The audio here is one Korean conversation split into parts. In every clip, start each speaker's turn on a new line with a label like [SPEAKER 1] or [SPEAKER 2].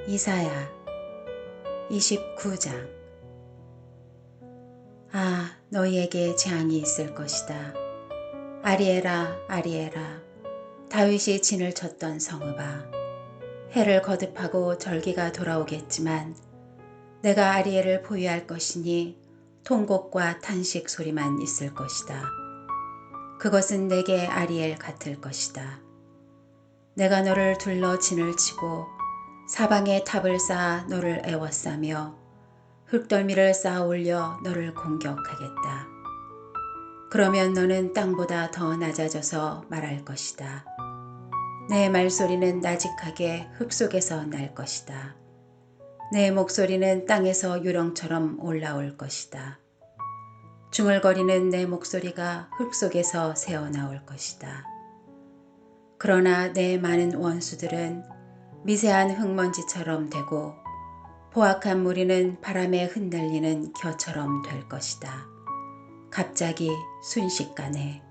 [SPEAKER 1] 이사야 29장. 너희에게 재앙이 있을 것이다. 아리엘아, 아리엘아, 다윗이 진을 쳤던 성읍아. 해를 거듭하고 절기가 돌아오겠지만 내가 아리엘을 포위할 것이니 통곡과 탄식 소리만 있을 것이다. 그것은 내게 아리엘 같을 것이다. 내가 너를 둘러 진을 치고 사방에 탑을 쌓아 너를 애워싸며 흙덜미를 쌓아 올려 너를 공격하겠다. 그러면 너는 땅보다 더 낮아져서 말할 것이다. 내 말소리는 나직하게 흙 속에서 날 것이다. 내 목소리는 땅에서 유령처럼 올라올 것이다. 중얼거리는 내 목소리가 흙 속에서 새어나올 것이다. 그러나 내 많은 원수들은 미세한 흙먼지처럼 되고 포악한 무리는 바람에 흩날리는 겨처럼 될 것이다. 갑자기 순식간에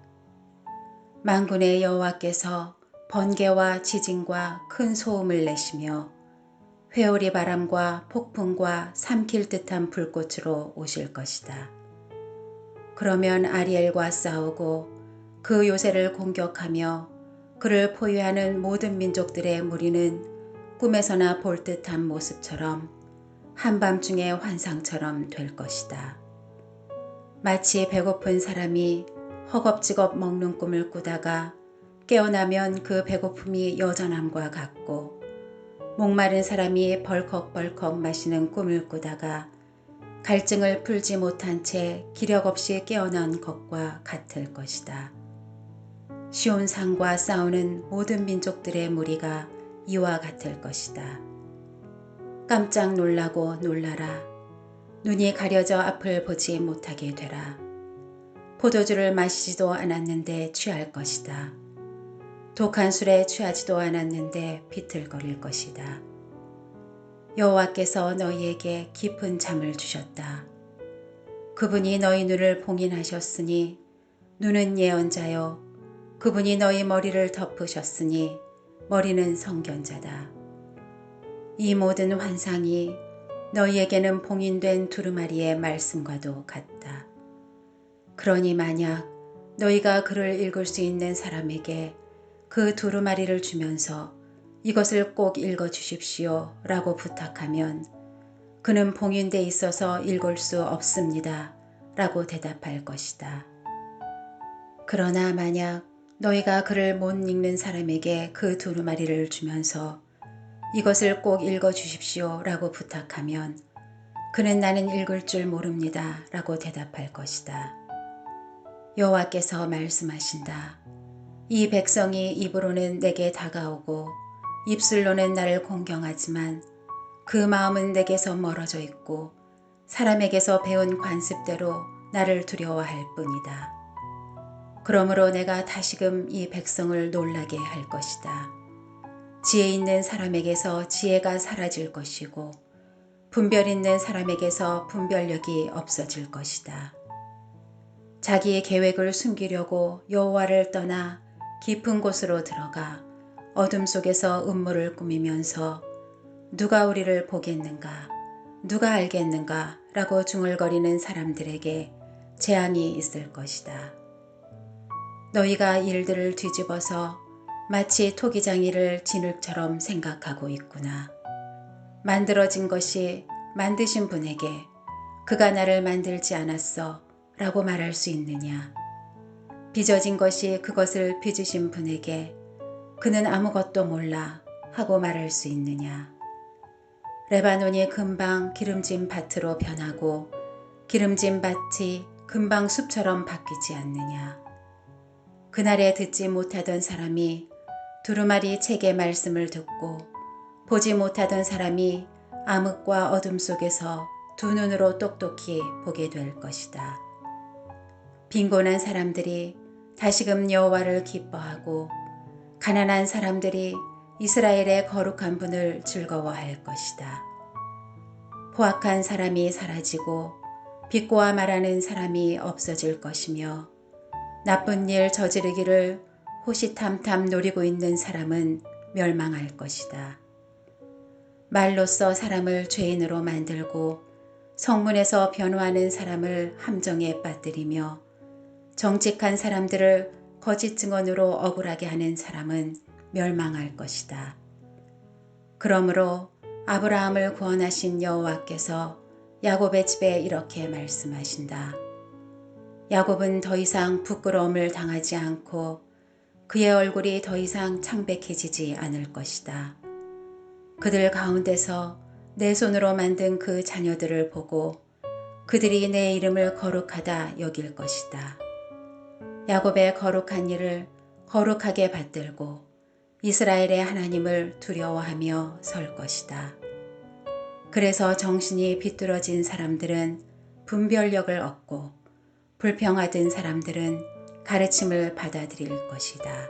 [SPEAKER 1] 만군의 여호와께서 번개와 지진과 큰 소음을 내시며 회오리 바람과 폭풍과 삼킬 듯한 불꽃으로 오실 것이다. 그러면 아리엘과 싸우고 그 요새를 공격하며 그를 포위하는 모든 민족들의 무리는 꿈에서나 볼 듯한 모습처럼 한밤중의 환상처럼 될 것이다. 마치 배고픈 사람이 허겁지겁 먹는 꿈을 꾸다가 깨어나면 그 배고픔이 여전함과 같고, 목마른 사람이 벌컥벌컥 마시는 꿈을 꾸다가 갈증을 풀지 못한 채 기력 없이 깨어난 것과 같을 것이다. 시온산과 싸우는 모든 민족들의 무리가 이와 같을 것이다. 깜짝 놀라고 놀라라. 눈이 가려져 앞을 보지 못하게 되라. 포도주를 마시지도 않았는데 취할 것이다. 독한 술에 취하지도 않았는데 비틀거릴 것이다. 여호와께서 너희에게 깊은 잠을 주셨다. 그분이 너희 눈을 봉인하셨으니 눈은 예언자요. 그분이 너희 머리를 덮으셨으니 머리는 선견자다. 이 모든 환상이 너희에게는 봉인된 두루마리의 말씀과도 같다. 그러니 만약 너희가 글을 읽을 수 있는 사람에게 그 두루마리를 주면서 이것을 꼭 읽어 주십시오 라고 부탁하면 그는 봉인돼 있어서 읽을 수 없습니다 라고 대답할 것이다. 그러나 만약 너희가 글을 못 읽는 사람에게 그 두루마리를 주면서 이것을 꼭 읽어 주십시오 라고 부탁하면 그는 나는 읽을 줄 모릅니다 라고 대답할 것이다. 여호와께서 말씀하신다. 이 백성이 입으로는 내게 다가오고 입술로는 나를 공경하지만 그 마음은 내게서 멀어져 있고 사람에게서 배운 관습대로 나를 두려워할 뿐이다. 그러므로 내가 다시금 이 백성을 놀라게 할 것이다. 지혜 있는 사람에게서 지혜가 사라질 것이고 분별 있는 사람에게서 분별력이 없어질 것이다. 자기의 계획을 숨기려고 여호와를 떠나 깊은 곳으로 들어가 어둠 속에서 음모를 꾸미면서 누가 우리를 보겠는가, 누가 알겠는가 라고 중얼거리는 사람들에게 재앙이 있을 것이다. 너희가 일들을 뒤집어서 마치 토기장이를 진흙처럼 생각하고 있구나. 만들어진 것이 만드신 분에게 그가 나를 만들지 않았어 라고 말할 수 있느냐. 빚어진 것이 그것을 빚으신 분에게 그는 아무것도 몰라 하고 말할 수 있느냐. 레바논이 금방 기름진 밭으로 변하고 기름진 밭이 금방 숲처럼 바뀌지 않느냐. 그날에 듣지 못하던 사람이 두루마리 책의 말씀을 듣고 보지 못하던 사람이 암흑과 어둠 속에서 두 눈으로 똑똑히 보게 될 것이다. 빈곤한 사람들이 다시금 여호와를 기뻐하고 가난한 사람들이 이스라엘의 거룩한 분을 즐거워할 것이다. 포악한 사람이 사라지고 비꼬아 말하는 사람이 없어질 것이며 나쁜 일 저지르기를 호시탐탐 노리고 있는 사람은 멸망할 것이다. 말로써 사람을 죄인으로 만들고 성문에서 변호하는 사람을 함정에 빠뜨리며 정직한 사람들을 거짓 증언으로 억울하게 하는 사람은 멸망할 것이다. 그러므로 아브라함을 구원하신 여호와께서 야곱의 집에 이렇게 말씀하신다. 야곱은 더 이상 부끄러움을 당하지 않고 그의 얼굴이 더 이상 창백해지지 않을 것이다. 그들 가운데서 내 손으로 만든 그 자녀들을 보고 그들이 내 이름을 거룩하다 여길 것이다. 야곱의 거룩한 일을 거룩하게 받들고 이스라엘의 하나님을 두려워하며 설 것이다. 그래서 정신이 비뚤어진 사람들은 분별력을 얻고 불평하던 사람들은 가르침을 받아들일 것이다.